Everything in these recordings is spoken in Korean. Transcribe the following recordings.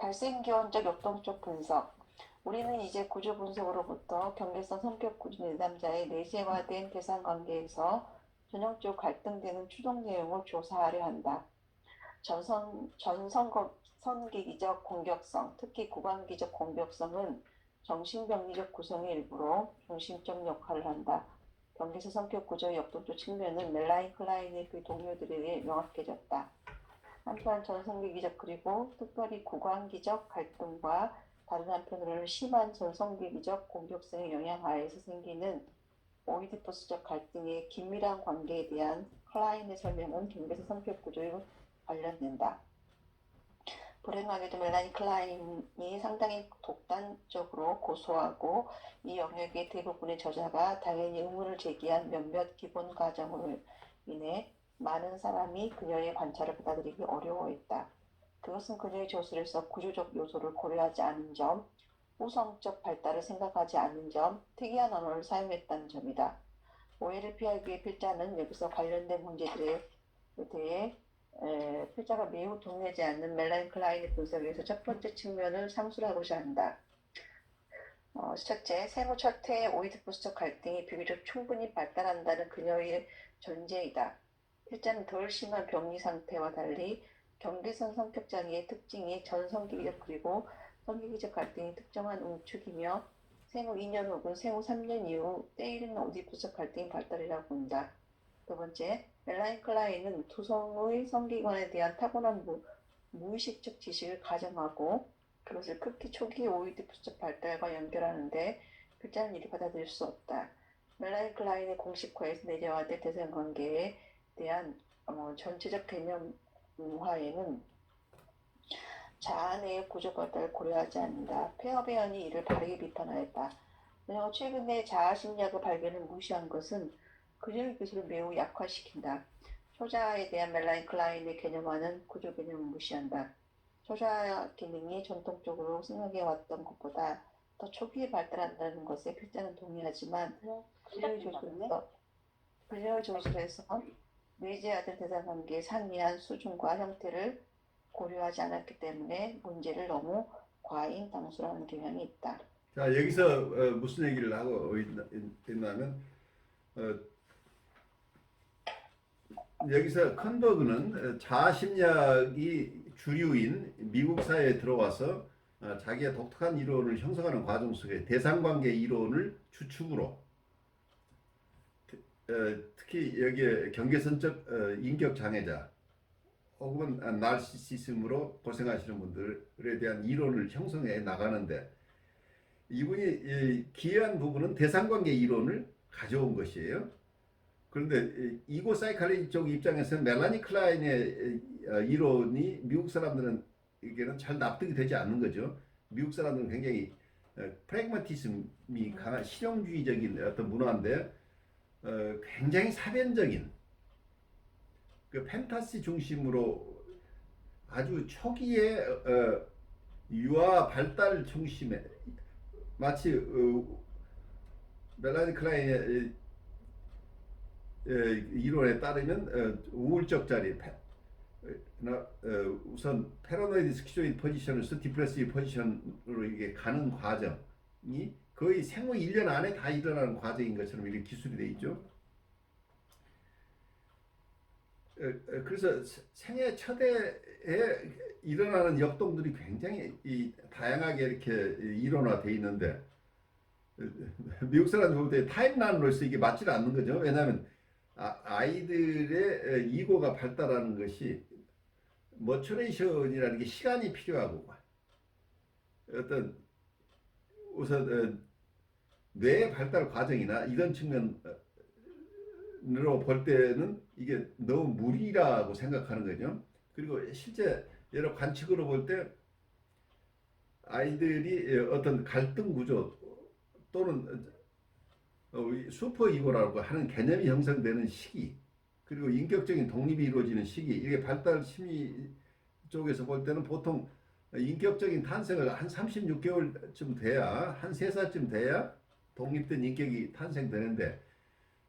발생기원적 역동적 분석. 우리는 이제 구조 분석으로부터 경계성 성격 구조 내담자의 내재화된 대상 관계에서 전형적 갈등되는 추동 내용을 조사하려 한다. 전선기기적 공격성, 특히 구강기적 공격성은 정신병리적 구성의 일부로 중심적 역할을 한다. 경계성 성격 구조의 역동적 측면은 멜라인 클라인의 그 동료들에 의해 명확해졌다. 한편 전성기기적 그리고 특별히 구강기적 갈등과 다른 한편으로는 심한 전성기기적 공격성의 영향 하에서 생기는 오이디푸스적 갈등의 긴밀한 관계에 대한 클라인의 설명은 경계성 성격 구조에 관련된다. 불행하게도 멜라니 클라인이 상당히 독단적으로 고소하고 이 영역의 대부분의 저자가 당연히 의문을 제기한 몇몇 기본 가정으로 인해 많은 사람이 그녀의 관찰을 받아들이기 어려워했다. 그것은 그녀의 저술에서 구조적 요소를 고려하지 않은 점, 후성적 발달을 생각하지 않은 점, 특이한 언어를 사용했다는 점이다. 오해를 피하기 위해 필자는 여기서 관련된 문제들에 대해 필자가 매우 동의하지 않는 멜라니 클라인의 분석에서 첫 번째 측면을 상술하고자 한다. 첫째, 생후 첫 해의 오이디푸스적 갈등이 비교적 충분히 발달한다는 그녀의 전제이다. 필자는 덜 심한 병리 상태와 달리 경계선 성격 장애의 특징이 전성기적 그리고 성기기적 갈등이 특정한 우측이며 생후 2년 혹은 생후 3년 이후 때이른 오이디푸스적 갈등이 발달이라고 본다. 두 번째, 멜라니 클라인은 두성의 성기관에 대한 타고난 무의식적 지식을 가정하고 그것을 극히 초기 오이디푸스적 발달과 연결하는데 필자는 이를 받아들일 수 없다. 멜라니 클라인의 공식화에서 내재화된 대상관계에 대한 전체적 개념화에는 자아내의 구조 발달을 고려하지 않는다. 페어베언이 이를 바르게 비판하였다. 그녀가 최근에 자아 심리학의 발견을 무시한 것은 그녀의 기술을 매우 약화시킨다. 초자아에 대한 멜라니 클라인의 개념화는 구조 개념을 무시한다. 초자아 기능이 전통적으로 생각해왔던 것보다 더 초기에 발달한다는 것에 필자는 동의하지만 그녀의 조술에서 내재화된 대상관계의 상이한 수준과 형태를 고려하지 않았기 때문에 문제를 너무 과잉 당수라는 경향이 있다. 자, 여기서 무슨 얘기를 하고 있냐면 여기서 컨버그는 자아심리학이 주류인 미국 사회에 들어와서 자기의 독특한 이론을 형성하는 과정 속에 대상관계 이론을 주축으로 특히 여기에 경계선적 인격 장애자 혹은 나르시시즘으로 고생하시는 분들에 대한 이론을 형성해 나가는데 이분이 기여한 부분은 대상관계 이론을 가져온 것이에요. 그런데 이고 사이칼리지 쪽 입장에서는 멜라니 클라인의 이론이 미국 사람들은 잘 납득이 되지 않는 거죠. 미국 사람들은 굉장히 프래그마티즘이 강한 실용주의적인 어떤 문화인데 굉장히 사변적인 그 판타시 중심으로 아주 초기에 유아 발달 중심에 마치 멜라니 클라인의 이론에 따르면 우울적 자리 우선 패러노이드 스키조이드 포지션에서 디프레시브 포지션으로 이게 가는 과정이 거의 생후 1년 안에 다 일어나는 과정인 것처럼 이렇게 기술이 되어 있죠. 그래서 생애 첫 해에 일어나는 역동들이 굉장히 다양하게 이렇게 일어나돼 있는데 미국 사람들 볼 때 타임라인으로서 이게 맞지 않는 거죠. 왜냐하면 아이들의 이고가 발달하는 것이 머추레이션이라는 게 시간이 필요하고 어떤 우선 뇌의 발달 과정이나 이런 측면으로 볼 때는 이게 너무 무리라고 생각하는 거죠. 그리고 실제 여러 관측으로 볼 때 아이들이 어떤 갈등 구조 또는 슈퍼 이고라고 하는 개념이 형성되는 시기 그리고 인격적인 독립이 이루어지는 시기 이게 발달 심리 쪽에서 볼 때는 보통 인격적인 탄생을 한 36개월쯤 돼야 한 3살쯤 돼야 독립된 인격이 탄생되는데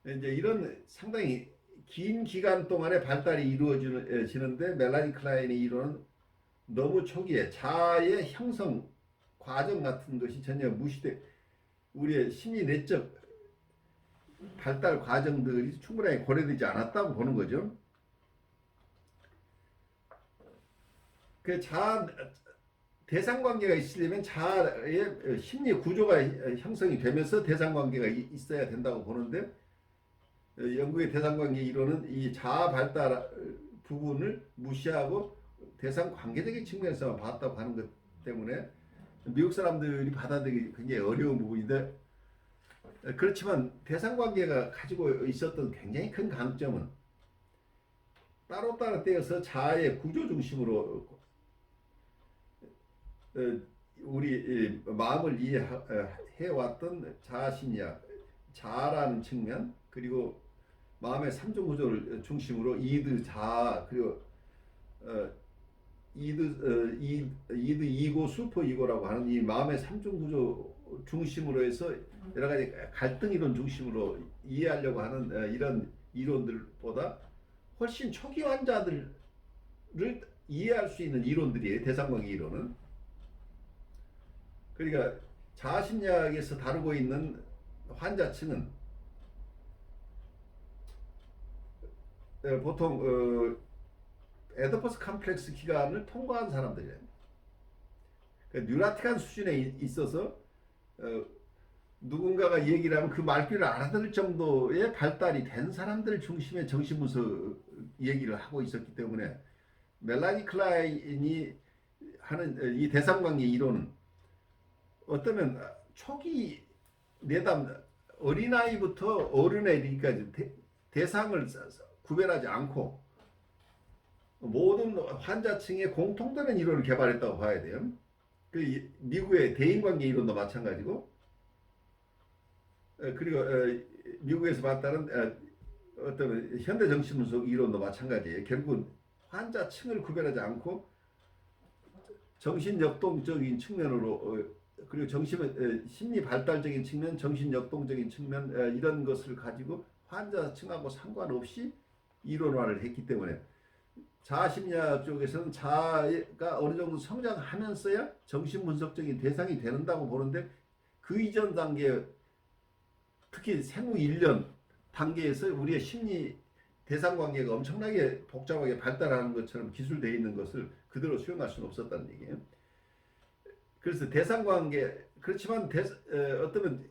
이제 이런 상당히 긴 기간 동안에 발달이 이루어지는데 멜라니 클라인의 이론은 너무 초기에 자아의 형성 과정 같은 것이 전혀 무시돼 우리의 심리 내적 발달 과정들이 충분하게 고려되지 않았다고 보는 거죠. 그 자아 대상 관계가 있으려면 자아의 심리 구조가 형성이 되면서 대상 관계가 있어야 된다고 보는데 영국의 대상 관계 이론은 이 자아 발달 부분을 무시하고 대상 관계적인 측면에서만 봤다고 하는 것 때문에 미국 사람들이 받아들이기 굉장히 어려운 부분인데 그렇지만 대상 관계가 가지고 있었던 굉장히 큰 강점은 따로따로 떼어서 자아의 구조 중심으로 우리 마음을 이해해왔던 자아심리학, 자아라는 측면 그리고 마음의 삼중 구조를 중심으로 이드, 자아 그리고 이드 이고 슈퍼 이고라고 하는 이 마음의 삼중 구조 중심으로 해서 여러 가지 갈등 이론 중심으로 이해하려고 하는 이런 이론들보다 훨씬 초기 환자들을 이해할 수 있는 이론들이에요. 대상관계 이론은. 그러니까 자아심리학에서 다루고 있는 환자층은 보통 에더퍼스 컴플렉스 기간을 통과한 사람들이에요. 그러니까 뉴라틱한 수준에 있어서 누군가가 얘기를 하면 그 말귀를 알아들을 정도의 발달이 된 사람들 중심의 정신분석 얘기를 하고 있었기 때문에 멜라니 클라인이 하는 이 대상관계 이론은 어쩌면 초기 내담 어린아이부터 어른에 이르기까지 대상을 구별하지 않고 모든 환자층의 공통되는 이론을 개발했다고 봐야 돼요. 그 미국의 대인관계 이론도 마찬가지고 그리고 미국에서 봤다는 어떤 현대 정신분석 이론도 마찬가지예요. 결국은 환자층을 구별하지 않고 정신역동적인 측면으로 그리고 심리 발달적인 측면, 정신역동적인 측면 이런 것을 가지고 환자층하고 상관없이 이론화를 했기 때문에 자아심리학 쪽에서는 자아가 어느 정도 성장하면서야 정신분석적인 대상이 되는다고 보는데 그 이전 단계 특히 생후 1년 단계에서 우리의 심리 대상관계가 엄청나게 복잡하게 발달하는 것처럼 기술되어 있는 것을 그대로 수용할 수는 없었다는 얘기예요. 그래서 대상관계 그렇지만 어쩌면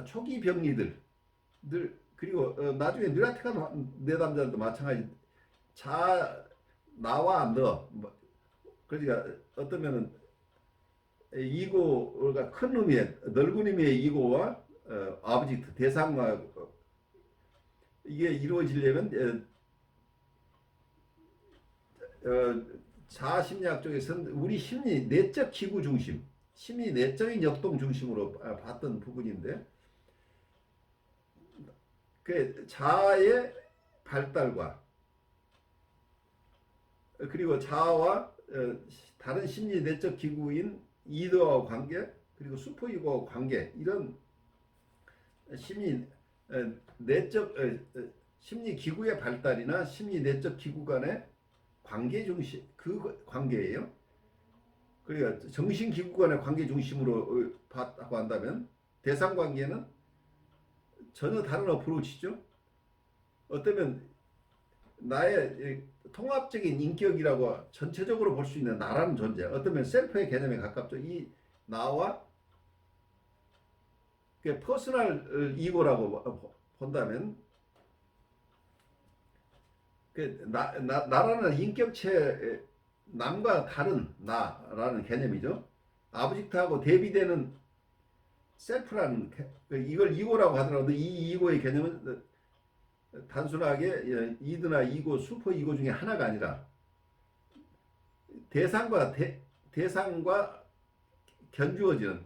초기 병리들 그리고 나중에 뉴라틱한 내담자들도 마찬가지 나와 너 그러니까 어떠면은 이고가 큰 의미의 넓은 의미의 이고와 아브젝트 대상과 이게 이루어지려면 자아심리학 쪽에서는 우리 심리 내적 기구 중심 심리 내적인 역동 중심으로 봤던 부분인데 그 자아의 발달과 그리고 자아와 다른 심리 내적 기구인 이드와 관계 그리고 슈퍼이고와 관계 이런 심리 내적 심리 기구의 발달이나 심리 내적 기구 간의 관계 중심 그 관계예요. 그러니까 정신 기구 간의 관계 중심으로 봤다고 한다면 대상 관계는 전혀 다른 어프로치죠. 어쩌면 나의 통합적인 인격이라고 전체적으로 볼 수 있는 나라는 존재, 어쩌면 셀프의 개념에 가깝죠. 이 나와 퍼스널 이고라고 본다면 나라는 인격체 남과 다른 나라는 개념이죠. 아브젝트하고 대비되는 셀프라는 이걸 이고라고 하더라도 이 이고의 개념은 단순하게 이드나 이고, 슈퍼 이고 중에 하나가 아니라 대상과 견주어지는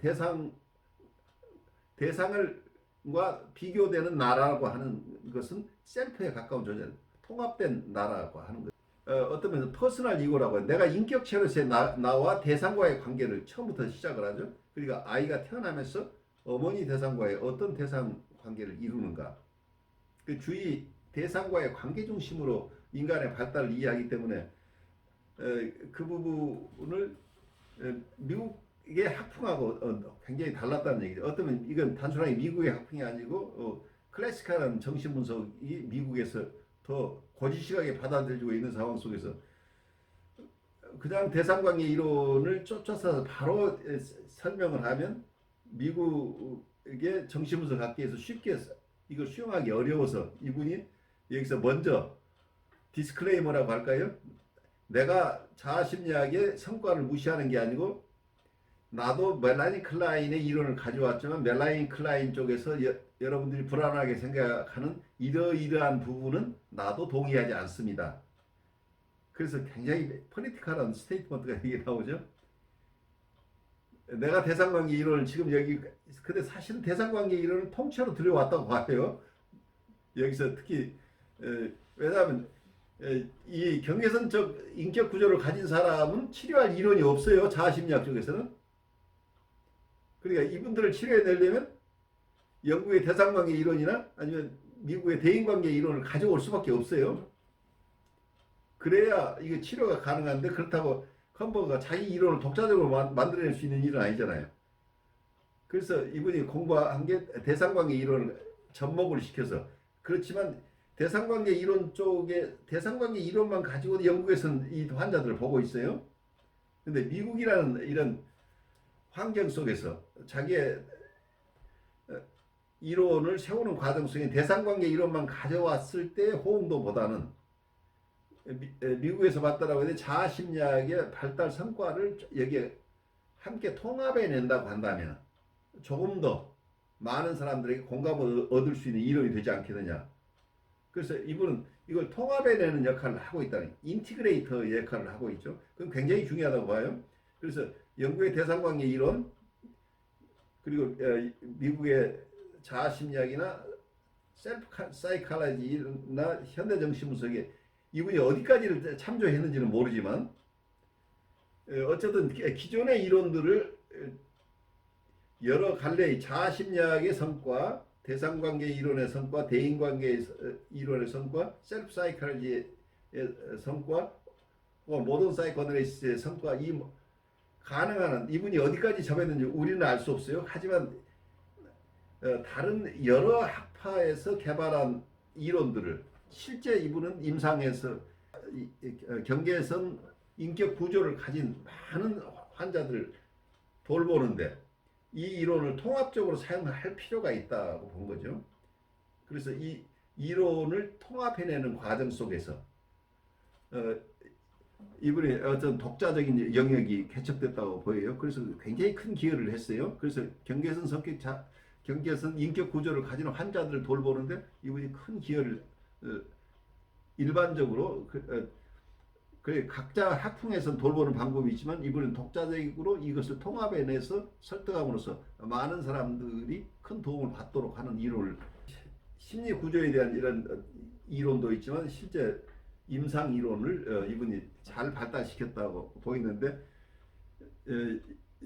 대상과 비교되는 나라라고 하는 것은 셀프에 가까운 존재, 통합된 나라라고 하는 것. 어떤 면에서 퍼스널 이고라고 해요. 내가 인격체로서의 나와 대상과의 관계를 처음부터 시작을 하죠. 그러니까 아이가 태어나면서 어머니 대상과의 어떤 대상 관계를 이루는가. 그 주위 대상과의 관계 중심으로 인간의 발달을 이해하기 때문에 그 부분을 미국의 학풍하고 굉장히 달랐다는 얘기죠. 어쩌면 이건 단순하게 미국의 학풍이 아니고 클래식한 정신 분석이 미국에서 더 고지식하게 받아들여지고 있는 상황 속에서 그냥 대상관계 이론을 쫓아서 바로 설명을 하면 미국의 정신분석 학계에서 쉽게 이걸 수용하기 어려워서 이분이 여기서 먼저 디스클레이머라고 할까요? 내가 자아심리학의 성과를 무시하는 게 아니고 나도 멜라니 클라인의 이론을 가져왔지만 멜라니 클라인 쪽에서 여러분들이 불안하게 생각하는 이러이러한 부분은 나도 동의하지 않습니다. 그래서 굉장히 폴리티컬한 스테이트먼트가 이게 나오죠. 내가 대상관계 이론을 지금 여기 근데 사실은 대상관계 이론을 통째로 들여왔다고 봐요. 여기서 특히 왜냐하면 이 경계선적 인격 구조를 가진 사람은 치료할 이론이 없어요. 자아심리학 쪽에서는. 그러니까 이분들을 치료해내려면 영국의 대상관계 이론이나 아니면 미국의 대인관계 이론을 가져올 수밖에 없어요. 그래야 이게 치료가 가능한데 그렇다고 컨버가 자기 이론을 독자적으로 만들어낼 수 있는 일은 아니잖아요. 그래서 이분이 공부한 게 대상관계 이론을 접목을 시켜서 그렇지만 대상관계 이론 쪽에 대상관계 이론만 가지고 영국에서는 이 환자들을 보고 있어요. 근데 미국이라는 이런 환경 속에서 자기의 이론을 세우는 과정 속에 대상관계 이론만 가져왔을 때 호응도보다는 미국에서 봤다라고 해도 자아심리학의 발달 성과를 여기에 함께 통합해 낸다고 한다면 조금 더 많은 사람들에게 공감을 얻을 수 있는 이론이 되지 않겠느냐. 그래서 이분은 이걸 통합해내는 역할을 하고 있다는 인티그레이터 역할을 하고 있죠. 그건 굉장히 중요하다고 봐요. 그래서 영국의 대상관계 이론 그리고 미국의 자아심리학이나 셀프 사이칼라지나 현대정신분석에 이분이 어디까지를 참조했는지는 모르지만 어쨌든 기존의 이론들을 여러 갈래의 자아심리학의 성과, 대상관계 이론의 성과, 대인관계 이론의 성과, 셀프 사이칼라지의 성과, 모던 사이코애널리시스의 성과 이 가능한 이분이 어디까지 접했는지 우리는 알 수 없어요. 하지만 다른 여러 학파에서 개발한 이론들을 실제 이분은 임상에서 경계선 인격 구조를 가진 많은 환자들을 돌보는데 이 이론을 통합적으로 사용할 필요가 있다고 본 거죠. 그래서 이 이론을 통합해내는 과정 속에서 이분이 어떤 독자적인 영역이 개척됐다고 보여요. 그래서 굉장히 큰 기여를 했어요. 그래서 경계선 인격 구조를 가진 환자들을 돌보는데 이분이 큰 기여를 일반적으로 각자 학풍에서는 돌보는 방법이 있지만 이분은 독자적으로 이것을 통합해내서 설득함으로써 많은 사람들이 큰 도움을 받도록 하는 이론을 심리 구조에 대한 이런 이론도 있지만 실제 임상 이론을 이분이 잘 발달시켰다고 보이는데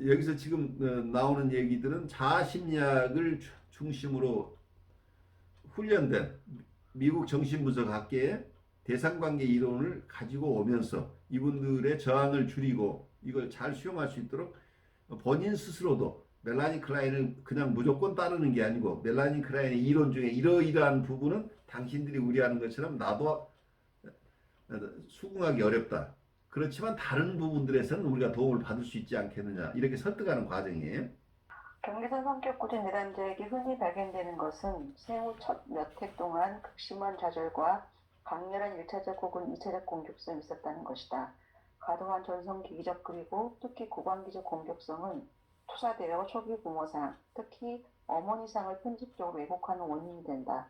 여기서 지금 나오는 얘기들은 자아심리학을 중심으로 훈련된 미국 정신분석학계의 대상관계 이론을 가지고 오면서 이분들의 저항을 줄이고 이걸 잘 수용할 수 있도록 본인 스스로도 멜라니 클라인을 그냥 무조건 따르는 게 아니고 멜라니 클라인의 이론 중에 이러이러한 부분은 당신들이 우려하는 것처럼 나도 수긍하기 어렵다. 그렇지만 다른 부분들에서는 우리가 도움을 받을 수 있지 않겠느냐 이렇게 설득하는 과정이에요. 경계선 성격 구조 내담자에게 흔히 발견되는 것은 생후 첫 몇 해 동안 극심한 좌절과 강렬한 1차적 혹은 2차적 공격성이 있었다는 것이다. 과도한 전성기기적 그리고 특히 고관기적 공격성은 투사되어 초기 부모상, 특히 어머니상을 편집적으로 왜곡하는 원인이 된다.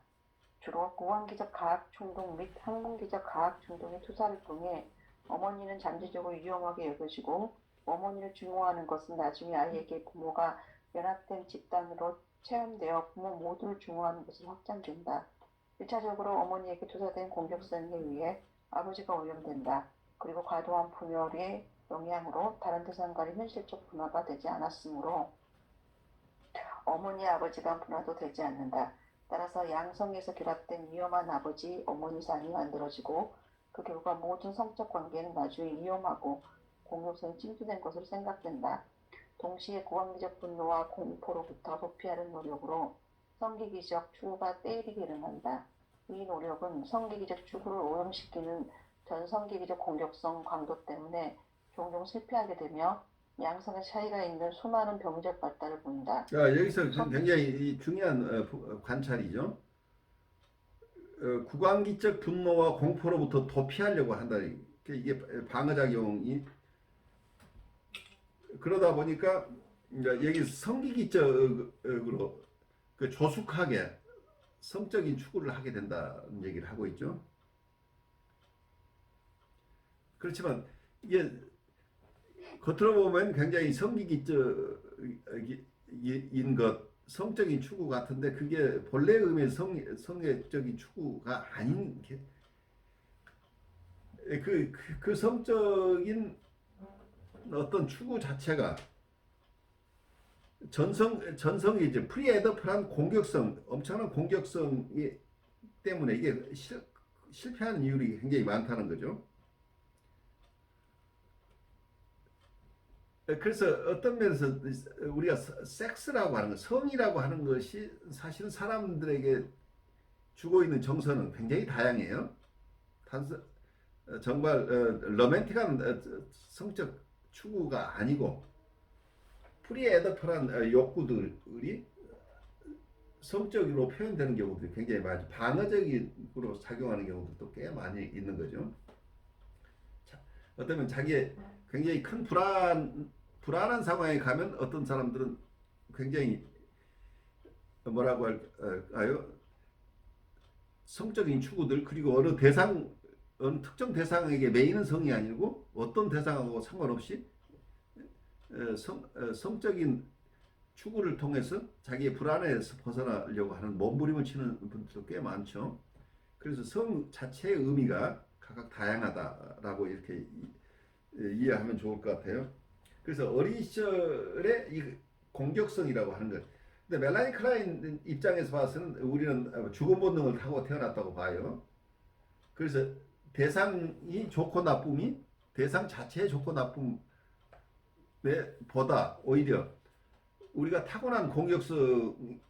주로 고관기적 가학 충동 및 학문기적 가학 충동의 투사를 통해 어머니는 잠재적으로 위험하게 여겨지고 어머니를 증오하는 것은 나중에 아이에게 부모가 연합된 집단으로 체험되어 부모 모두를 증오하는 것으로 확장된다. 1차적으로 어머니에게 투사된 공격성에 의해 아버지가 오염된다. 그리고 과도한 분열의 영향으로 다른 대상과의 현실적 분화가 되지 않았으므로 어머니 아버지 간 분화도 되지 않는다. 따라서 양성에서 결합된 위험한 아버지 어머니상이 만들어지고 그 결과 모든 성적 관계는 나중에 위험하고 공격성이 찜투된 것으로 생각된다. 동시에 고관계적 분노와 공포로부터 도피하는 노력으로 성기기적 추구가 때이르게 일어난다. 이 노력은 성기기적 추구를 오염시키는 전성기기적 공격성 강도 때문에 종종 실패하게 되며 양상의 차이가 있는 수많은 병적 발달을 보인다. 자, 여기서 굉장히 이 중요한 관찰이죠. 구강기적 분노와 공포로부터 도피하려고 한다. 이게 방어작용이 그러다 보니까 이제 여기 성기기적으로 그 조숙하게 성적인 추구를 하게 된다는 얘기를 하고 있죠. 그렇지만 이게 겉으로 보면 굉장히 성기기적인 것, 성적인 추구 같은데 그게 본래 의미의 성애적인 추구가 아닌 게 그 성적인 어떤 추구 자체가 전성이 이제 프리에더프란 공격성, 엄청난 공격성이 때문에 이게 실패하는 이유가 굉장히 많다는 거죠. 그래서 어떤 면에서 우리가 섹스라고 하는 것, 성이라고 하는 것이 사실은 사람들에게 주고 있는 정서는 굉장히 다양해요. 정말 로맨틱한 성적 추구가 아니고 프리에더프란 욕구들이 성적으로 표현되는 경우들이 굉장히 많죠. 방어적으로 작용하는 경우들도 꽤 많이 있는 거죠. 어쩌면 자기의 굉장히 큰 불안한 상황에 가면 어떤 사람들은 굉장히 뭐라고 할까요? 성적인 추구들 그리고 어느 특정 대상에게 매이는 성이 아니고 어떤 대상하고 상관없이 성적인 추구를 통해서 자기의 불안에서 벗어나려고 하는 몸부림을 치는 분들도 꽤 많죠. 그래서 성 자체의 의미가 각각 다양하다라고 이렇게 이해하면 좋을 것 같아요. 그래서 어린 시절의 이 공격성이라고 하는 것. 근데 멜라니 클라인 입장에서 봐서는 우리는 죽음 본능을 타고 태어났다고 봐요. 그래서 대상이 좋고 나쁨이 대상 자체의 좋고 나쁨에 보다 오히려 우리가 타고난 공격성에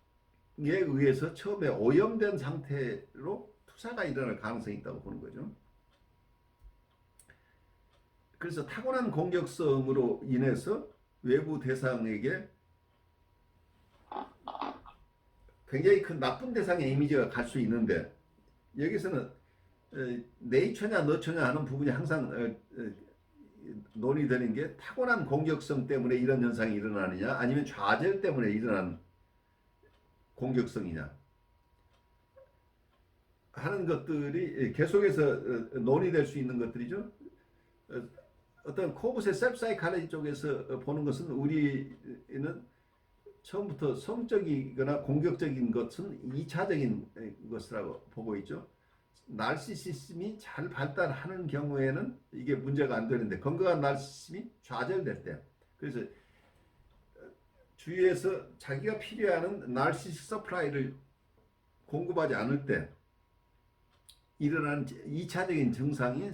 의해서 처음에 오염된 상태로 투사가 일어날 가능성이 있다고 보는 거죠. 그래서 타고난 공격성으로 인해서 외부 대상에게 굉장히 큰 나쁜 대상의 이미지가 갈 수 있는데 여기서는 네이처냐 너처냐 하는 부분이 항상 논의되는 게 타고난 공격성 때문에 이런 현상이 일어나느냐 아니면 좌절 때문에 일어난 공격성이냐 하는 것들이 계속해서 논의될 수 있는 것들이죠. 어떤 코브스의 셀프 사이칼로지 쪽에서 보는 것은 우리는 처음부터 성적이거나 공격적인 것은 2차적인 것이라고 보고 있죠. 나르시시즘이 잘 발달하는 경우에는 이게 문제가 안 되는데 건강한 나르시시즘이 좌절될 때 그래서 주위에서 자기가 필요한 나르시시스 서플라이를 공급하지 않을 때 일어나는 2차적인 증상이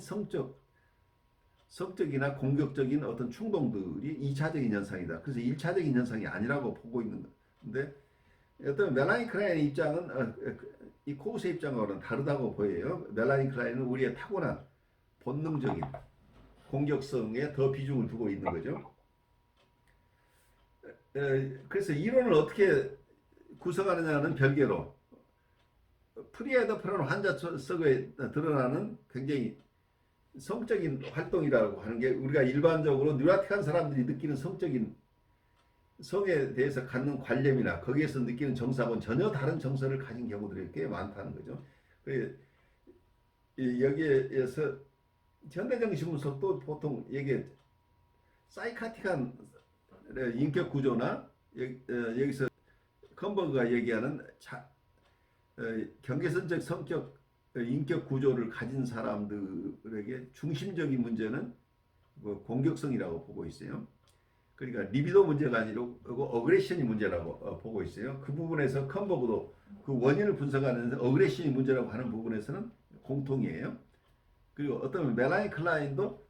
성적이나 공격적인 어떤 충동들이 2차적인 현상이다. 그래서 1차적인 현상이 아니라고 보고 있는 건데 어떤 멜라니 클라인의 입장은 이 코브스의 입장과는 다르다고 보여요. 멜라니 클라인은 우리의 타고난 본능적인 공격성에 더 비중을 두고 있는 거죠. 그래서 이론을 어떻게 구성하느냐는 별개로 프리에더프란 환자 속에 드러나는 굉장히 성적인 활동이라고 하는 게 우리가 일반적으로 뉴라틱한 사람들이 느끼는 성에 대해서 갖는 관념이나 거기에서 느끼는 정서하고는 전혀 다른 정서를 가진 경우들이 꽤 많다는 거죠. 여기에서 현대정신분석도 보통 이게 사이카틱한 인격 구조나 여기서 컴버그가 얘기하는 경계선적 성격 인격 구조를 가진 사람들에게 중심적인 문제는 공격성이라고 보고 있어요. 그러니까 리비도 문제가 아니고 어그레션이 문제라고 보고 있어요. 그 부분에서 컴버그도 그 원인을 분석하는 어그레션이 문제라고 하는 부분에서는 공통이에요. 그리고 어떤 멜라니 클라인도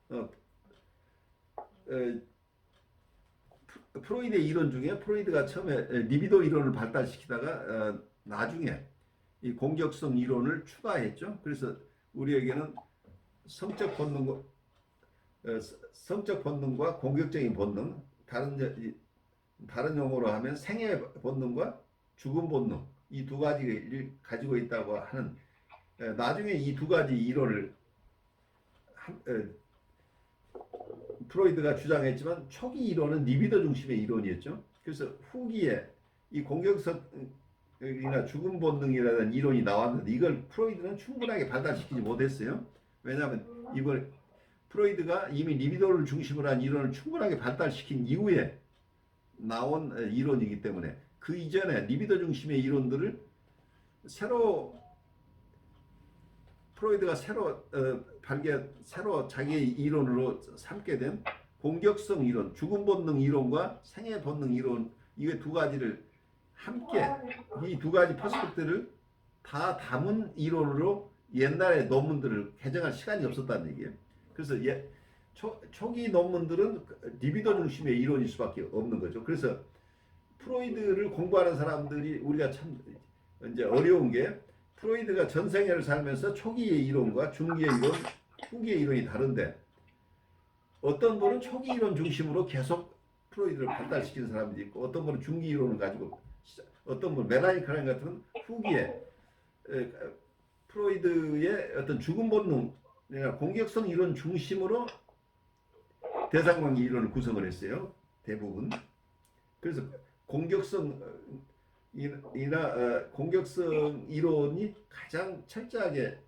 프로이드의 이론 중에 프로이드가 처음에 리비도 이론을 발달시키다가 나중에 이 공격성 이론을 추가했죠. 그래서 우리에게는 성적 본능과 성적 본능과 공격적인 본능, 다른 용어로 하면 생애 본능과 죽음 본능 이 두 가지를 가지고 있다고 하는 나중에 이 두 가지 이론을 프로이드가 주장했지만 초기 이론은 리비더 중심의 이론이었죠. 그래서 후기에 이 공격성이나 죽음 본능이라는 이론이 나왔는데 이걸 프로이드는 충분하게 발달시키지 못했어요. 왜냐하면 이걸 프로이드가 이미 리비도를 중심으로 한 이론을 충분하게 발달시킨 이후에 나온 이론이기 때문에 그 이전에 리비도 중심의 이론들을 프로이드가 새로 자기의 이론으로 삼게 된 공격성 이론, 죽음 본능 이론과 생애 본능 이론 이 두 가지를 함께 이 두 가지 퍼스펙트를 다 담은 이론으로 옛날의 논문들을 개정할 시간이 없었다는 얘기예요. 그래서 초기 논문들은 리비도 중심의 이론일 수밖에 없는 거죠. 그래서 프로이드를 공부하는 사람들이 우리가 참 이제 어려운 게 프로이드가 전생애를 살면서 초기의 이론과 중기의 이론, 후기의 이론이 다른데 어떤 분은 초기 이론 중심으로 계속 프로이드를 발달시키는 사람도 있고 어떤 분은 중기 이론을 가지고 어떤 분은 멜라니 클라인 같은 후기에 프로이드의 어떤 죽음 본능이나 공격성 이론 중심으로 대상관계 이론을 구성을 했어요. 대부분. 그래서 공격성 공격성 이론이 가장 철저하게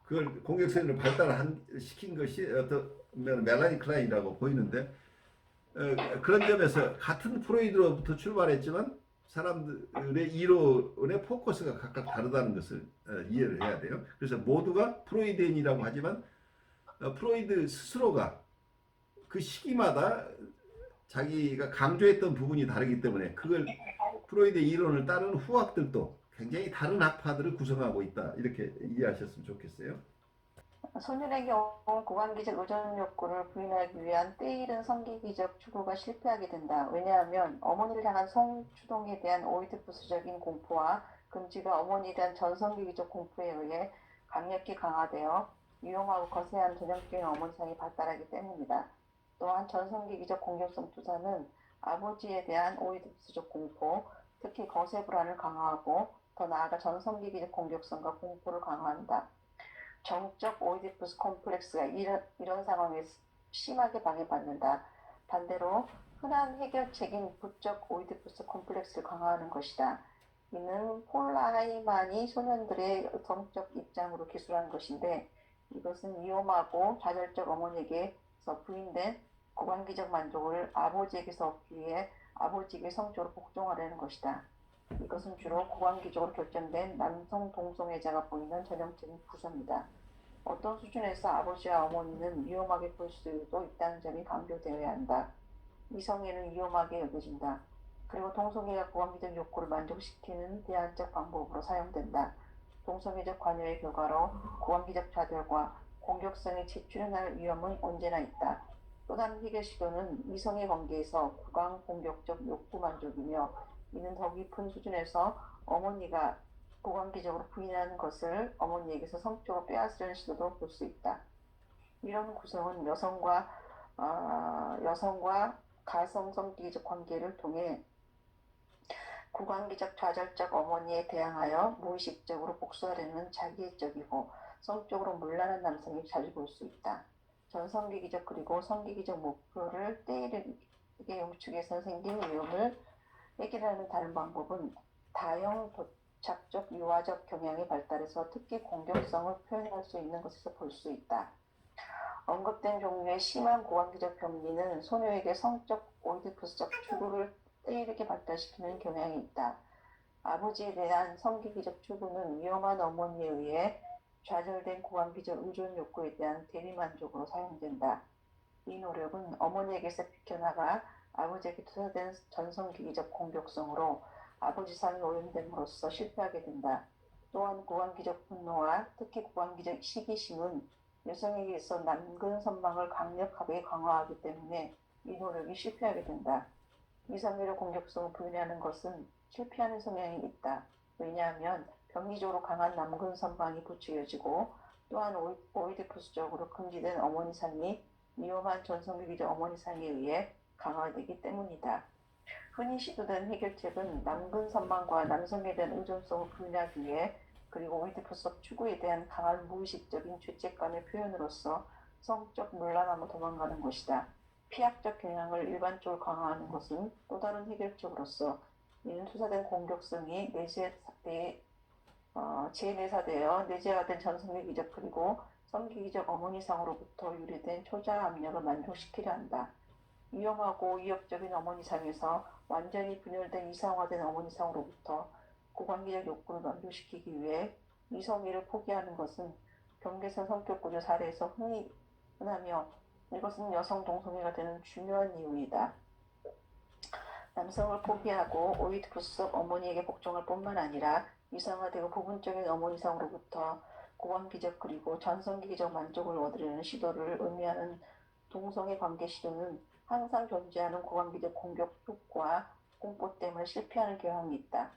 그걸 공격성을 발달시킨 것이 어떤 멜라니 클라인이라고 보이는데 그런 점에서 같은 프로이드로부터 출발했지만 사람들의 이론의 포커스가 각각 다르다는 것을 이해를 해야 돼요. 그래서 모두가 프로이드인이라고 하지만 프로이드 스스로가 그 시기마다 자기가 강조했던 부분이 다르기 때문에 그걸 프로이드의 이론을 따르는 후학들도 굉장히 다른 학파들을 구성하고 있다. 이렇게 이해하셨으면 좋겠어요. 소년의 경우 고관기적 의존 욕구를 부인하기 위한 때이른 성기기적 추구가 실패하게 된다. 왜냐하면 어머니를 향한 성추동에 대한 오이디푸스적인 공포와 금지가 어머니에 대한 전성기기적 공포에 의해 강력히 강화되어 위험하고 거세한 전형적인 어머니상이 발달하기 때문이다. 또한 전성기기적 공격성 투사는 아버지에 대한 오이디푸스적 공포, 특히 거세 불안을 강화하고 더 나아가 전성기기적 공격성과 공포를 강화한다. 정적 오이디푸스 콤플렉스가 이런 상황에 심하게 방해받는다. 반대로 흔한 해결책인 부적 오이디푸스 콤플렉스를 강화하는 것이다. 이는 폴 하이만이 소년들의 성적 입장으로 기술한 것인데 이것은 위험하고 좌절적 어머니에게서 부인된 고관기적 만족을 아버지에게서 얻기 위해 아버지에게 성적으로 복종하려는 것이다. 이것은 주로 고관기적으로 결정된 남성 동성애자가 보이는 전형적인 구성이다. 어떤 수준에서 아버지와 어머니는 위험하게 볼 수도 있다는 점이 강조되어야 한다. 이성애는 위험하게 여겨진다. 그리고 동성애가 고관기적 욕구를 만족시키는 대안적 방법으로 사용된다. 동성애적 관여의 결과로 고관기적 좌절과 공격성이 재출현할 위험은 언제나 있다. 또 다른 해결 시도는 이성의 관계에서 구강 공격적 욕구 만족이며 이는 더 깊은 수준에서 어머니가 고관계적으로 부인하는 것을 어머니에게서 성적으로 빼앗으려는 시도도 볼 수 있다. 이런 구성은 여성과 가성성기적 관계를 통해 고관계적 좌절적 어머니에 대항하여 무의식적으로 복수하려는 자기애적이고 성적으로 문란한 남성이 자주 볼 수 있다. 전성기기적 그리고 성기기적 목표를 때이르게 용축해서 생긴 위험을 해결하는 다른 방법은 다형 도착적 유아적 경향의 발달에서 특히 공격성을 표현할 수 있는 것에서 볼 수 있다. 언급된 종류의 심한 고관계적 병리는 소녀에게 성적 오이디푸스적 추구를 때이르게 발달시키는 경향이 있다. 아버지에 대한 성기기적 추구는 위험한 어머니에 의해 좌절된 고관기적 의존 욕구에 대한 대리만족으로 사용된다. 이 노력은 어머니에게서 비켜나가 아버지에게 투사된 전성기기적 공격성으로 아버지상이 오염됨으로써 실패하게 된다. 또한 구강기적 분노와 특히 구강기적 시기심은 여성에게서 남근 선망을 강력하게 강화하기 때문에 이 노력이 실패하게 된다. 이성애력 공격성을 부인하는 것은 실패하는 성향이 있다. 왜냐하면 병리적으로 강한 남근 선망이 부추겨지고 또한 오이디푸스적으로 금지된 어머니상이 위험한 전성기적 어머니상에 의해 강화되기 때문이다. 흔히 시도된 해결책은 남근 선망과 남성에 대한 의존성을 부인하기 위해 그리고 오이디푸스적 추구에 대한 강한 무의식적인 죄책감의 표현으로서 성적 문란함을 도망가는 것이다. 피학적 경향을 일반적으로 강화하는 것은 또 다른 해결책으로서 이는 투사된 공격성이 재내사되어 내재화된 전성기적 그리고 성기적 어머니상으로부터 유래된 초자 압력을 만족시키려 한다. 위험하고 위협적인 어머니상에서 완전히 분열된 이상화된 어머니상으로부터 고관계적 욕구를 만족시키기 위해 이성애를 포기하는 것은 경계선 성격구조 사례에서 흔하며 이것은 여성 동성애가 되는 중요한 이유이다. 남성을 포기하고 오이디푸스적 어머니에게 복종할 뿐만 아니라 이상화되고 부분적인 어머니상으로부터 고관기적 그리고 전성기적 만족을 얻으려는 시도를 의미하는 동성애 관계 시도는 항상 존재하는 고관기적 공격 욕구와 공포 때문에 실패하는 경향이 있다.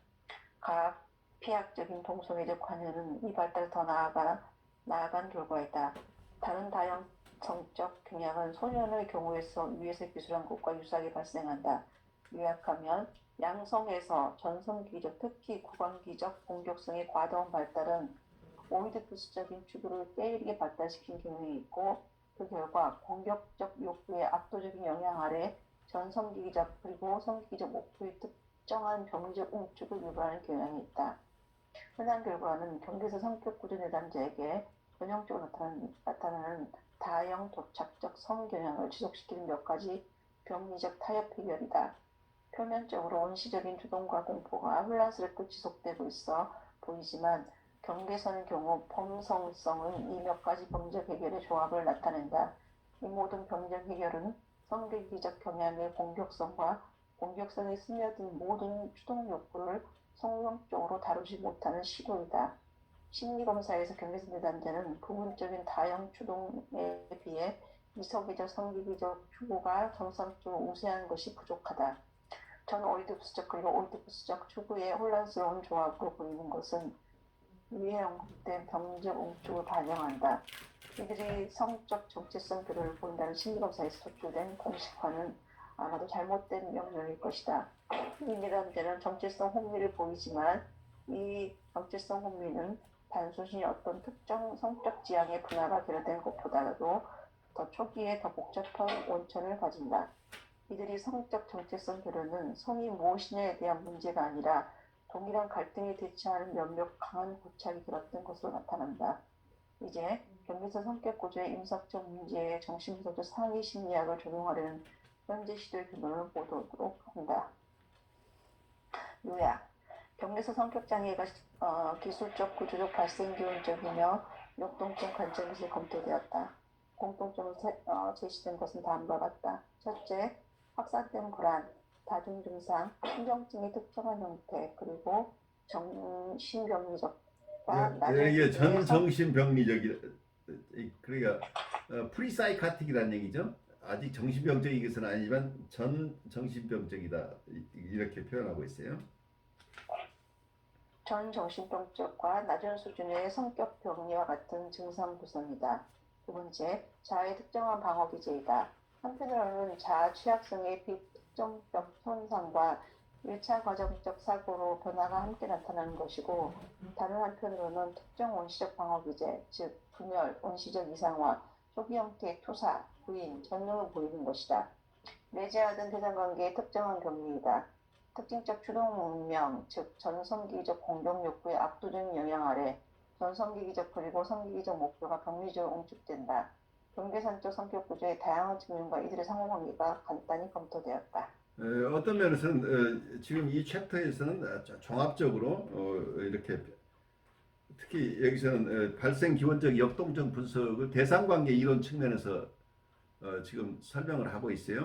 각 피학적인 동성애적 관여는 이 발달을 더 나아간 결과이다. 다른 다양 성적 경향은 소년의 경우에서 위에서 기술한 것과 유사하게 발생한다. 요약하면 양성에서 전성기적 특히 구강기적 공격성의 과다한 발달은 오이디푸스적인 추구를 때리게 발달시킨 경향이 있고 그 결과 공격적 욕구의 압도적인 영향 아래 전성기적 그리고 성기적 목표의 특정한 병리적 응축을 유발하는 경향이 있다. 흔한 결과는 경계에서 성격 구조 내담자에게 전형적으로 나타나는 다형 도착적 성경향을 지속시키는 몇 가지 병리적 타협 해결이다. 표면적으로 원시적인 주동과 공포가 혼란스럽게 지속되고 있어 보이지만 경계선의 경우 범성성은 이 몇 가지 병적 해결의 조합을 나타낸다. 이 모든 병적 해결은 성기적 경향의 공격성과 공격성에 스며든 모든 추동 욕구를 성경적으로 다루지 못하는 시도이다. 심리검사에서 경계선 내담자는 부분적인 다형 추동에 비해 이성기적 성기적 추구가 정상적으로 우세한 것이 부족하다. 전 오이디푸스적 그리고 오이디푸스적 추구의 혼란스러운 조합으로 보이는 것은 위에 언급된 병적 응축을 반영한다. 이들이 성적 정체성 교류를 보인다는 심리검사에서 도출된 공식화는 아마도 잘못된 명령일 것이다. 이 내담자는 정체성 혼미를 보이지만 이 정체성 혼미는 단순히 어떤 특정 성적 지향의 분화가 결여된 것보다도 더 초기에 더 복잡한 원천을 가진다. 이들이 성적 정체성 교류는 성이 무엇이냐에 대한 문제가 아니라 동일한 갈등에 대처하는 몇몇 강한 고착이 들었던 것으로 나타난다. 이제 경계선 성격 구조의 임석적 문제에 정신분석적 상위 심리학을 적용하려는 현재 시도의 근원을 보도록 한다. 요약. 경계선 성격 장애가 기술적 구조적 발생 기원적이며 역동적 관점에서 검토되었다. 공통점으로 제시된 것은 다음과 같다. 첫째, 확산된 불안, 다중 증상, 신경증의 특정한 형태, 그리고 정신병리적과 이게 전정신병리적이 그러니까 프리사이카틱이라는 얘기죠. 아직 정신병적인 것은 아니지만 전정신병적이다 이렇게 표현하고 있어요. 전정신병적과 낮은 수준의 성격 병리와 같은 증상 구성이다. 두 번째, 자아의 특정한 방어 기제이다. 한편으로는 자아 취약성의 비특정적 손상과 1차 과정적 사고로 변화가 함께 나타나는 것이고 다른 한편으로는 특정 원시적 방어 기제, 즉 분열, 원시적 이상화, 초기 형태의 투사, 부인, 전능을 보이는 것이다. 내재하던 대상관계의 특정한 병리이다. 특징적 추동 운명, 즉 전성기적 공격 욕구의 압도적인 영향 아래 전성기적 그리고 성기적 목표가 병리적으로 응축된다. 경계선적 성격 구조의 다양한 측면과 이들의 상호관계가 간단히 검토되었다. 어떤 면에서는 지금 이 챕터에서는 종합적으로 이렇게 특히 여기서는 발생 기원적 역동적 분석을 대상관계 이론 측면에서 지금 설명을 하고 있어요.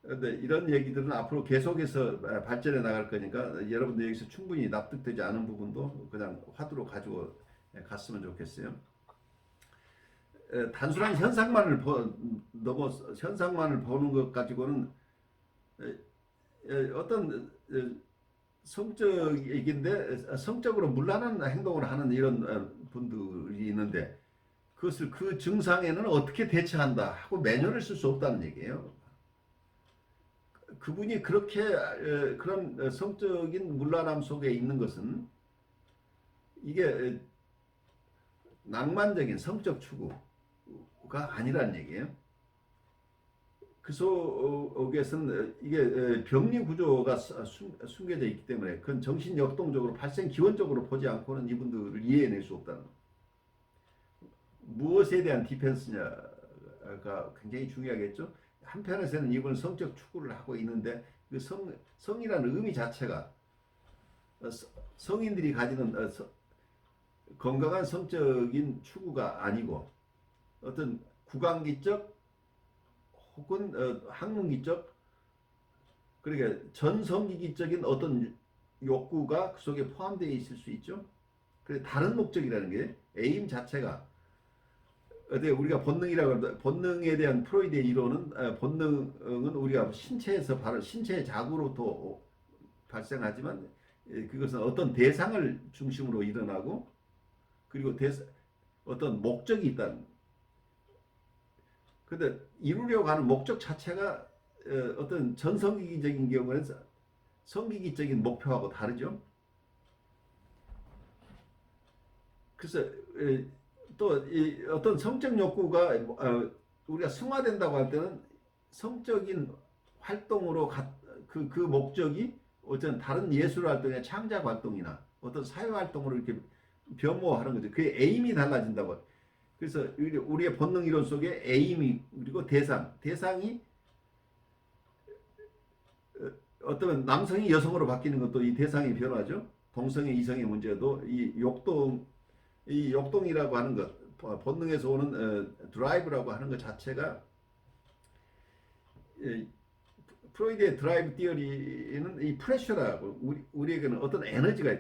근데 이런 얘기들은 앞으로 계속해서 발전해 나갈 거니까 여러분들 여기서 충분히 납득되지 않은 부분도 그냥 화두로 가지고 갔으면 좋겠어요. 단순한 넘어 현상만을 보는 것 가지고는 어떤 성적이긴데 성적으로 문란한 행동을 하는 이런 분들이 있는데 그것을 그 증상에는 어떻게 대처한다 하고 매뉴얼을 쓸 수 없다는 얘기예요. 그분이 그렇게 그런 성적인 문란함 속에 있는 것은 이게 낭만적인 성적 추구가 아니라는 얘기예요. 그 속에서는 이게 병리 구조가 숨겨져 있기 때문에 그건 정신 역동적으로 발생 기원적으로 보지 않고는 이분들을 이해해낼 수 없다는 거예요. 무엇에 대한 디펜스냐가 굉장히 중요하겠죠. 한편에서는 이분은 성적 추구를 하고 있는데 그 성이라는 의미 자체가 성인들이 가지는 건강한 성적인 추구가 아니고 어떤 구강기적 혹은 학문기적 그러니까 전성기적인 어떤 욕구가 그 속에 포함되어 있을 수 있죠. 그래 다른 목적이라는 게 에임 자체가 어때 우리가 본능이라고 하는데 본능에 대한 프로이드의 이론은 본능은 우리가 신체에서 바로 신체의 자구로도 발생하지만 그것은 어떤 대상을 중심으로 일어나고 그리고 어떤 목적이 있다는. 근데 이루려고 하는 목적 자체가 어떤 전성기적인 경우는 성기기적인 목표하고 다르죠. 그래서 또 어떤 성적 욕구가 우리가 승화된다고 할 때는 성적인 활동으로 그 목적이 어떤 다른 예술 활동이나 창작 활동이나 어떤 사회 활동으로 이렇게 변모하는 거죠. 그의 에임이 달라진다고. 그래서 우리의 본능 이론 속에 에임이 그리고 대상이 어떤 남성이 여성으로 바뀌는 것도 이 대상의 변화죠. 동성애 이성의 문제도 이 욕동이라고 하는 것, 본능에서 오는 드라이브라고 하는 것 자체가 프로이드의 드라이브 티어리는 이 프레셔라고 우리에게는 어떤 에너지가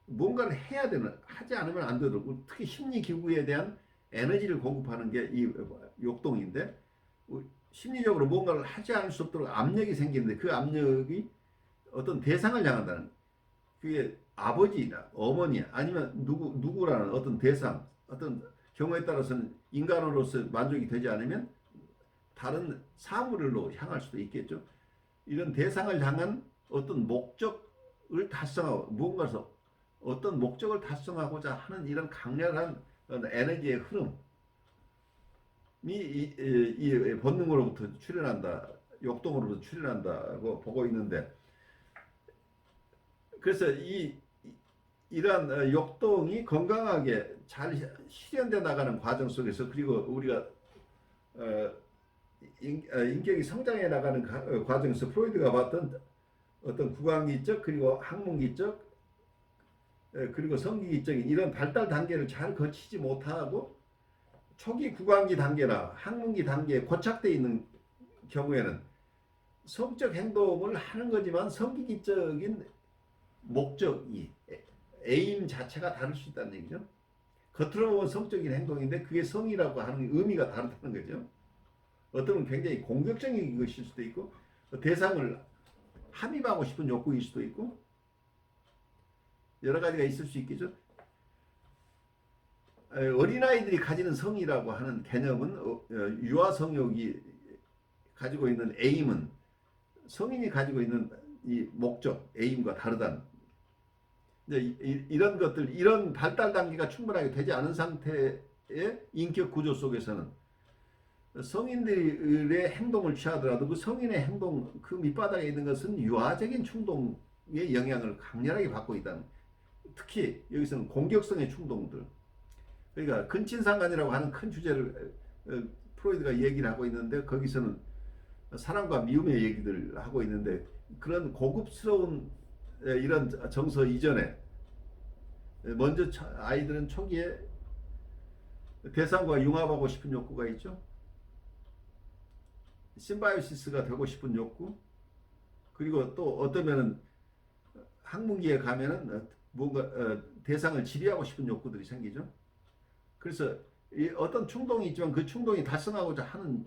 뭔가를 해야 되는 하지 않으면 안 되도록 특히 심리 기구에 대한 에너지를 공급하는 게 이 욕동인데 심리적으로 뭔가를 하지 않을 수 없도록 압력이 생기는데 그 압력이 어떤 대상을 향한다는 그게 아버지나 어머니 아니면 누구라는 어떤 대상 어떤 경우에 따라서는 인간으로서 만족이 되지 않으면 다른 사물로 향할 수도 있겠죠. 이런 대상을 향한 어떤 목적을 달성하고 무언가에서 어떤 목적을 달성하고자 하는 이런 강렬한 에너지의 흐름이 이 본능으로부터 출현한다, 욕동으로부터 출현한다고 보고 있는데 그래서 이러한 욕동이 건강하게 잘 실현돼 나가는 과정 속에서 그리고 우리가 인격이 성장해 나가는 과정에서 프로이드가 봤던 어떤 구강기적 그리고 학문기적 그리고 성기기적인 이런 발달 단계를 잘 거치지 못하고 초기 구강기 단계나 학문기 단계에 고착되어 있는 경우에는 성적 행동을 하는 거지만 성기기적인 목적이 에임 자체가 다를 수 있다는 얘기죠. 겉으로 보면 성적인 행동인데 그게 성이라고 하는 의미가 다르다는 거죠. 어떤 굉장히 공격적인 것일 수도 있고 대상을 함입하고 싶은 욕구일 수도 있고 여러 가지가 있을 수 있겠죠. 어린아이들이 가지는 성이라고 하는 개념은 유아성욕이 가지고 있는 에임은 성인이 가지고 있는 이 목적, 에임과 다르다는 이런 것들, 이런 발달 단계가 충분하게 되지 않은 상태의 인격 구조 속에서는 성인들의 행동을 취하더라도 그 성인의 행동, 그 밑바닥에 있는 것은 유아적인 충동의 영향을 강렬하게 받고 있다는. 특히 여기서는 공격성의 충동들. 그러니까 근친상간이라고 하는 큰 주제를 프로이드가 얘기를 하고 있는데 거기서는 사랑과 미움의 얘기들 하고 있는데 그런 고급스러운 이런 정서 이전에 먼저 아이들은 초기에 대상과 융합하고 싶은 욕구가 있죠. 심바이오시스가 되고 싶은 욕구, 그리고 또 어떠면은 학문기에 가면은 뭔가 대상을 지배하고 싶은 욕구들이 생기죠. 그래서 어떤 충동이 있지만 그 충동이 달성하고자 하는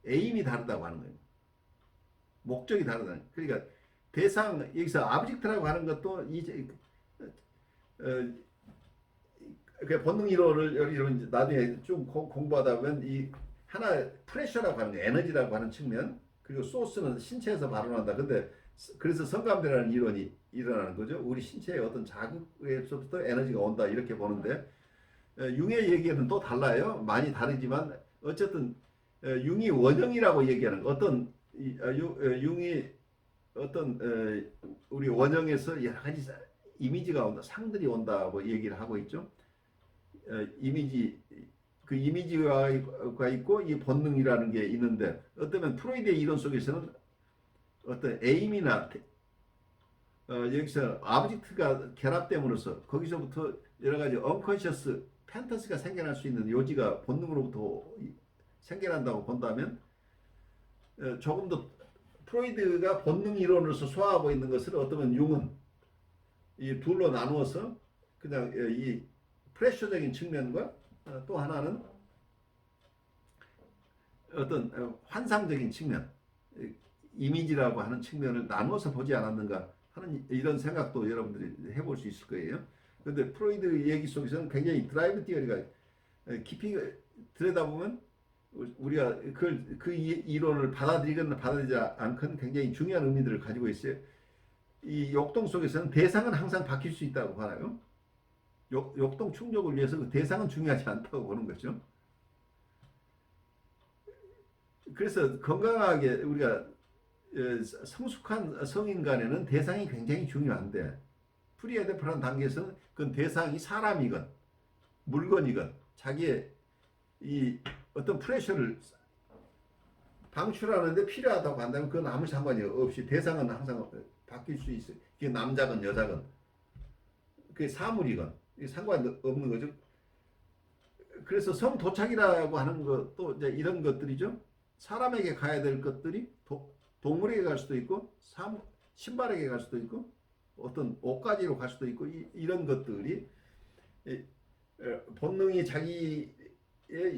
에임이 다르다고 하는 거예요. 목적이 다르다. 그러니까 대상 여기서 아브젝트라고 하는 것도 이제 그 본능 이론을 이런 나중에 좀 공부하다 보면 이 하나 프레셔라고 하는 거, 에너지라고 하는 측면, 그리고 소스는 신체에서 발원한다. 근데 그래서 성감대라는 이론이 일어나는 거죠. 우리 신체의 어떤 자극에서부터 에너지가 온다 이렇게 보는데 융의 얘기는 또 달라요. 많이 다르지만 어쨌든 융이 원형이라고 얘기하는 어떤 융이 어떤 우리 원형에서 여러 가지 이미지가 온다, 상들이 온다고 얘기를 하고 있죠. 이미지 그 이미지가 있고 이 본능이라는 게 있는데 어쩌면 프로이드의 이론 속에서는 어떤 에임이나 여기서 아브젝트가 결합됨으로써 거기서부터 여러 가지 언컨셔스 판타지가 생겨날 수 있는 요지가 본능으로부터 생겨난다고 본다면 조금 더 프로이드가 본능 이론으로서 소화하고 있는 것을 어쩌면 융은 이 둘로 나누어서 그냥 이 프레셔적인 측면과 또 하나는 어떤 환상적인 측면, 이미지라고 하는 측면을 나누어서 보지 않았는가 하는 이런 생각도 여러분들이 해볼 수 있을 거예요. 그런데 프로이드 얘기 속에서는 굉장히 드라이브 티어리가 깊이 들여다보면 우리가 그 이론을 받아들이거나 받아들이지 않건 굉장히 중요한 의미들을 가지고 있어요. 이 욕동 속에서는 대상은 항상 바뀔 수 있다고 봐요. 욕동 충족을 위해서 그 대상은 중요하지 않다고 보는 거죠. 그래서 건강하게 우리가 성숙한 성인 간에는 대상이 굉장히 중요한데 프리에데프라는 단계에서는 그 대상이 사람이건 물건이건 자기의 이 어떤 프레셔를 방출하는데 필요하다고 한다면 그건 아무 상관이 없이 대상은 항상 바뀔 수 있어요. 이게 남자건 여자건 그게 사물이건 상관이 없는 거죠. 그래서 성도착이라고 하는 것도 이제 이런 것들이죠. 사람에게 가야 될 것들이 동물에게 갈 수도 있고 신발에게 갈 수도 있고 어떤 옷가지로 갈 수도 있고 이런 것들이 본능이 자기의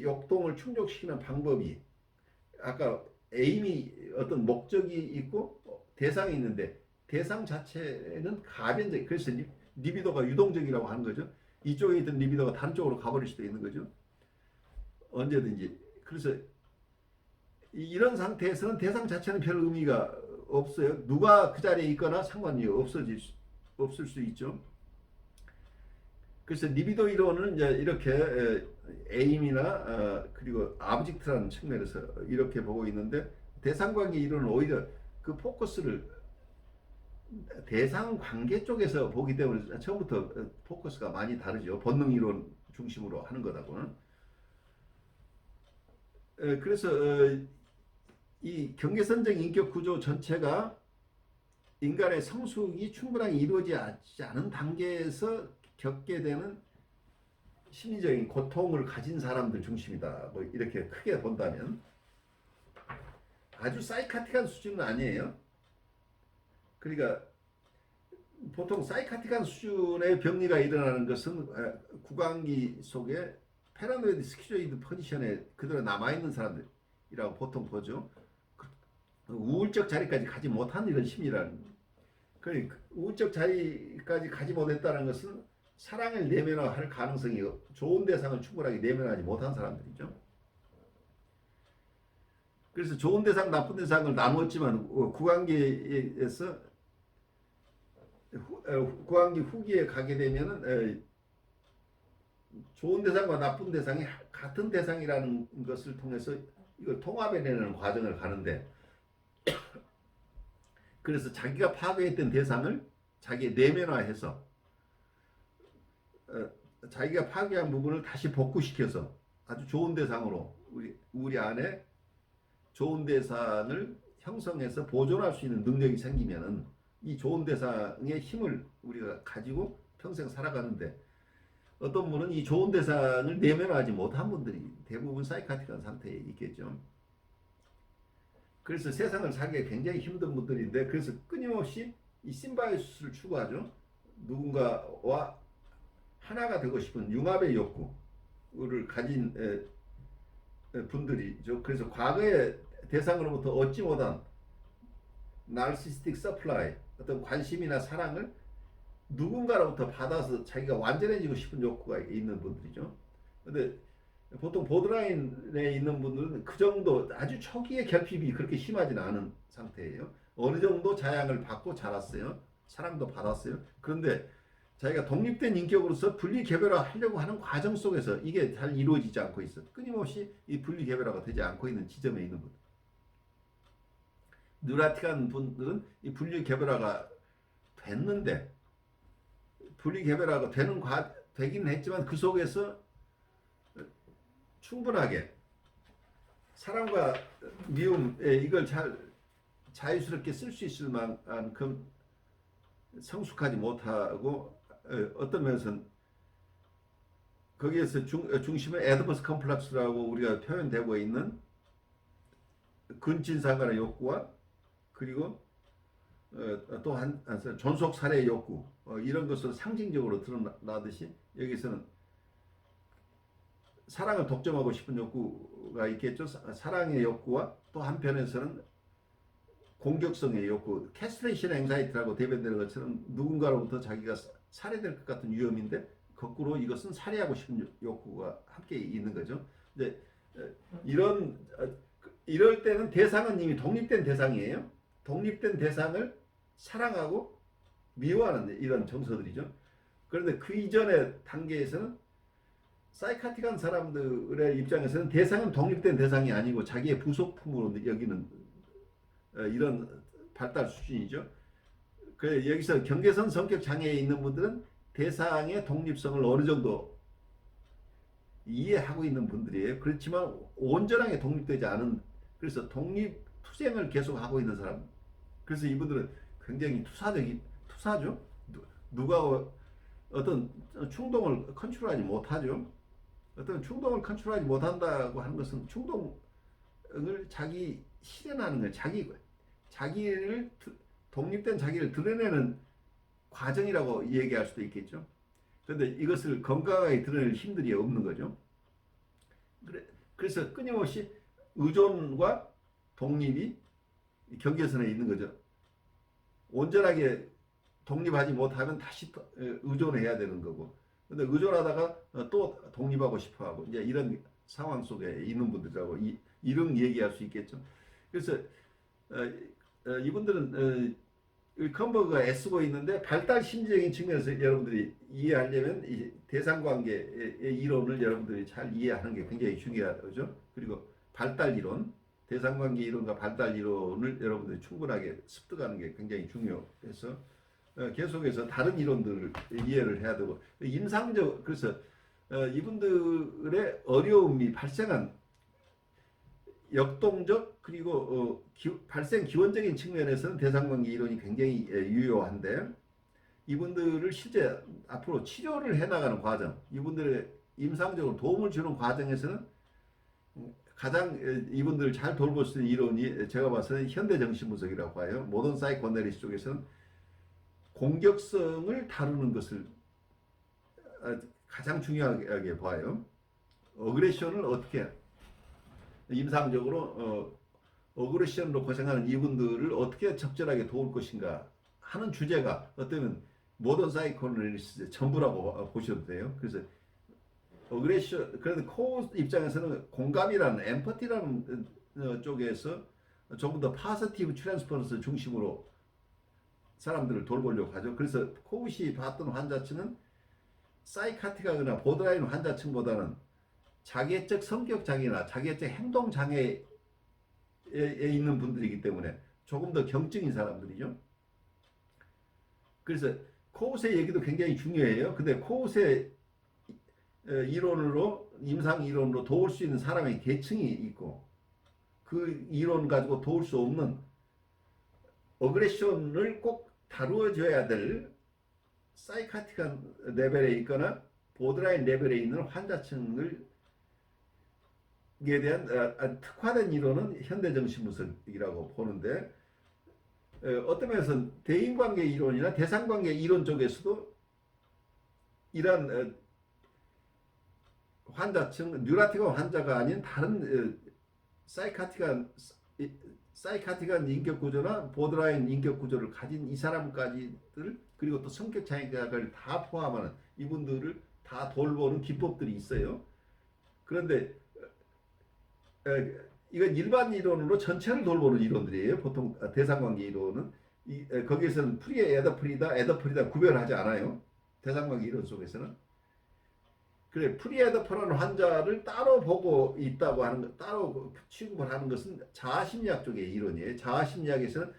욕동을 충족시키는 방법이 아까 에임이 어떤 목적이 있고 대상이 있는데 대상 자체는 가변적, 그래서 리비도가 유동적이라고 하는 거죠. 이쪽에 있던 리비도가 다른 쪽으로 가버릴 수도 있는 거죠. 언제든지. 그래서 이런 상태에서는 대상 자체는 별 의미가 없어요. 누가 그 자리에 있거나 상관이 없을 수 있죠. 그래서 리비도 이론은 이제 이렇게 에임이나 그리고 아브젝트라는 측면에서 이렇게 보고 있는데 대상관계 이론은 오히려 그 포커스를 대상 관계 쪽에서 보기 때문에 처음부터 포커스가 많이 다르죠. 본능 이론 중심으로 하는 거다고는. 그래서 이 경계선적 인격 구조 전체가 인간의 성숙이 충분하게 이루어지지 않은 단계에서 겪게 되는 심리적인 고통을 가진 사람들 중심이다. 뭐 이렇게 크게 본다면 아주 사이카틱한 수준은 아니에요. 그러니까 보통 사이카틱한 수준의 병리가 일어나는 것은 구강기 속에 패러노이드 스키조이드 컨디션에 그대로 남아있는 사람들이라고 보통 보죠. 우울적 자리까지 가지 못한 이런 심리라는. 그러니까 우울적 자리까지 가지 못했다는 것은 사랑을 내면화할 가능성이 좋은 대상을 충분하게 내면화하지 못한 사람들이죠. 그래서 좋은 대상, 나쁜 대상을 나누었지만 구강기에서 구강기 후기에 가게 되면은 좋은 대상과 나쁜 대상이 같은 대상이라는 것을 통해서 이걸 통합해내는 과정을 가는데 그래서 자기가 파괴했던 대상을 자기의 내면화해서 자기가 파괴한 부분을 다시 복구시켜서 아주 좋은 대상으로 우리 안에 좋은 대상을 형성해서 보존할 수 있는 능력이 생기면은 이 좋은 대상의 힘을 우리가 가지고 평생 살아가는데 어떤 분은 이 좋은 대상을 내면화하지 못한 분들이 대부분 사이카틱한 상태에 있겠죠. 그래서 세상을 살기가 굉장히 힘든 분들인데 그래서 끊임없이 이 심바이오시스를 추구하죠. 누군가와 하나가 되고 싶은 융합의 욕구를 가진 분들이죠. 그래서 과거의 대상으로부터 얻지 못한 나르시스틱 서플라이, 어떤 관심이나 사랑을 누군가로부터 받아서 자기가 완전해지고 싶은 욕구가 있는 분들이죠. 근데 보통 보드라인에 있는 분들은 그 정도 아주 초기의 결핍이 그렇게 심하지는 않은 상태예요. 어느 정도 자양을 받고 자랐어요. 사랑도 받았어요. 그런데 자기가 독립된 인격으로서 분리개별화 하려고 하는 과정 속에서 이게 잘 이루어지지 않고 있어. 끊임없이 이 분리개별화가 되지 않고 있는 지점에 있는 분들. 누라틱한 분들은 이 분리개별화가 됐는데 분리개별화가 되긴 했지만 그 속에서 충분하게 사랑과 미움에 이걸 잘 자유스럽게 쓸 수 있을 만큼 성숙하지 못하고 어떤 면에서는 거기에서 중심에 에드퍼스 컴플렉스라고 우리가 표현되고 있는 근친상간의 욕구와 그리고 또한 존속 살해 욕구 이런 것을 상징적으로 드러나듯이 여기서는 사랑을 독점하고 싶은 욕구가 있겠죠. 사랑의 욕구와 또 한편에서는 공격성의 욕구, 캐스트레이션 앵사이티라고 대변되는 것처럼 누군가로부터 자기가 살해될 것 같은 위험인데 거꾸로 이것은 살해하고 싶은 욕구가 함께 있는 거죠. 이제 이럴 때는 대상은 이미 독립된 대상이에요. 독립된 대상을 사랑하고 미워하는 이런 정서들이죠. 그런데 그 이전의 단계에서는 사이카틱한 사람들의 입장에서는 대상은 독립된 대상이 아니고 자기의 부속품으로 여기는 이런 발달 수준이죠. 그래서 여기서 경계선 성격 장애에 있는 분들은 대상의 독립성을 어느 정도 이해하고 있는 분들이에요. 그렇지만 온전하게 독립되지 않은, 그래서 독립투쟁을 계속하고 있는 사람. 그래서 이분들은 굉장히 투사죠. 누가 어떤 충동을 컨트롤하지 못하죠. 어떤 충동을 컨트롤하지 못한다고 하는 것은 충동을 자기 실현하는 거예요. 자기를 독립된 자기를 드러내는 과정이라고 얘기할 수도 있겠죠. 그런데 이것을 건강하게 드러낼 힘들이 없는 거죠. 그래서 끊임없이 의존과 독립이 경계선에 있는 거죠. 온전하게 독립하지 못하면 다시 의존해야 되는 거고. 근데 의존하다가 또 독립하고 싶어 하고, 이제 이런 상황 속에 있는 분들하고 이런 얘기할 수 있겠죠. 그래서 이분들은 컴버그가 애쓰고 있는데 발달 심리적인 측면에서 여러분들이 이해하려면 이 대상관계의 이론을 여러분들이 잘 이해하는 게 굉장히 중요하죠. 그리고 발달 이론, 대상관계 이론과 발달 이론을 여러분들이 충분하게 습득하는 게 굉장히 중요해서 계속해서 다른 이론들을 이해를 해야 되고, 그래서 이분들의 어려움이 발생한 역동적 그리고 발생 기원적인 측면에서는 대상관계 이론이 굉장히 유효한데, 이분들을 실제 앞으로 치료를 해나가는 과정, 이분들의 임상적으로 도움을 주는 과정에서는 가장 이분들을 잘 돌볼 수 있는 이론이 제가 봐서는 현대정신분석이라고 해요. 모던 사이코애널리시스 쪽에서는 공격성을 다루는 것을 가장 중요하게 봐요. 어그레션을 어떻게 임상적으로 어그레션으로 고생하는 이분들을 어떻게 적절하게 도울 것인가 하는 주제가 어쩌면 모던 사이코애널리시스의 전부라고 보셔도 돼요. 그래서 어그레션, 그래도 코어 입장에서는 공감이라는 엠퍼티라는 쪽에서 조금 더 파서티브 트랜스퍼런스 중심으로 사람들을 돌보려고 하죠. 그래서 코웃이 봤던 환자층은 사이카틱하거나 보드라인 환자층보다는 자기애적 성격 장애나 자기애적 행동 장애에 있는 분들이기 때문에 조금 더 경증인 사람들이죠. 그래서 코웃의 얘기도 굉장히 중요해요. 근데 코웃의 이론으로, 임상 이론으로 도울 수 있는 사람의 계층이 있고, 그 이론 가지고 도울 수 없는 어그레션을 꼭 다루어져야 될 사이카틱한 레벨에 있거나 보드라인 레벨에 있는 환자층을 대한 특화된 이론은 현대정신분석이라고 보는데 어떤 면에서는 대인관계 이론이나 대상관계 이론 쪽에서도 이러한 환자층, 뉴라티가 환자가 아닌 다른 사이카틱한 인격 구조나 보드라인 인격 구조를 가진 이 사람까지들 그리고 또 성격 장애를 다 포함하는 이분들을 다 돌보는 기법들이 있어요. 그런데 이건 일반 이론으로 전체를 돌보는 이론들이에요. 보통 대상관계 이론은 거기에서는 프리에 에더프리다 구별하지 않아요. 대상관계 이론 속에서는. 그래 프리에더퍼라는 환자를 따로 보고 있다고 하는 것, 따로 취급을 하는 것은 자아심리학 쪽의 이론이에요. 자아심리학에서는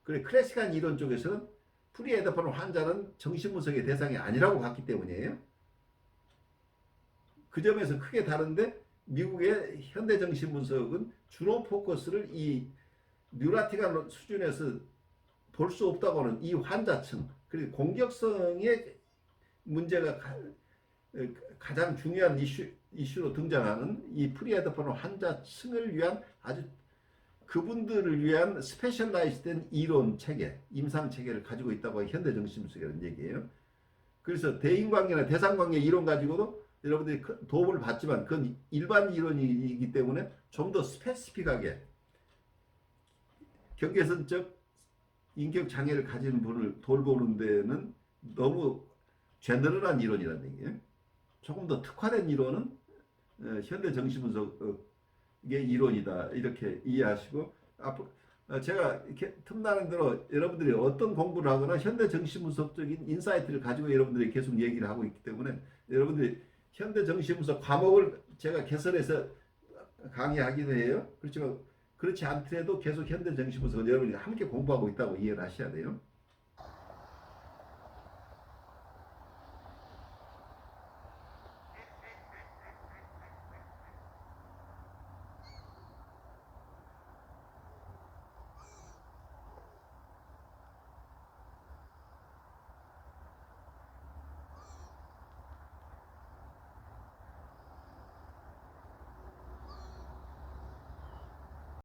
그래 클래식한 이론 쪽에서는 프리에더퍼라는 환자는 정신분석의 대상이 아니라고 봤기 때문이에요. 그 점에서 크게 다른데 미국의 현대정신분석은 주로 포커스를 이 뉴라틱한 수준에서 볼 수 없다고 하는 이 환자층 그리고 공격성의 문제가 가장 중요한 이슈로 등장하는 이 프리에더퍼는 환자층을 위한 아주 그분들을 위한 스페셜라이즈된 이론 체계, 임상 체계를 가지고 있다고 현대정신분석이라는 얘기예요. 그래서 대인관계나 대상관계 이론 가지고도 여러분들이 도움을 받지만 그건 일반 이론이기 때문에 좀 더 스페시픽하게 경계선적 인격 장애를 가진 분을 돌보는 데는 너무 제너럴한 이론이라는 얘기예요. 조금 더 특화된 이론은 현대 정신분석의 이론이다 이렇게 이해하시고 앞으로 제가 이렇게 틈나는 대로 여러분들이 어떤 공부를 하거나 현대 정신분석적인 인사이트를 가지고 여러분들이 계속 얘기를 하고 있기 때문에 여러분들이 현대 정신분석 과목을 제가 개설해서 강의하기도 해요. 그렇지만 그렇지 않더라도 계속 현대 정신분석을 여러분이 함께 공부하고 있다고 이해를 하셔야 돼요.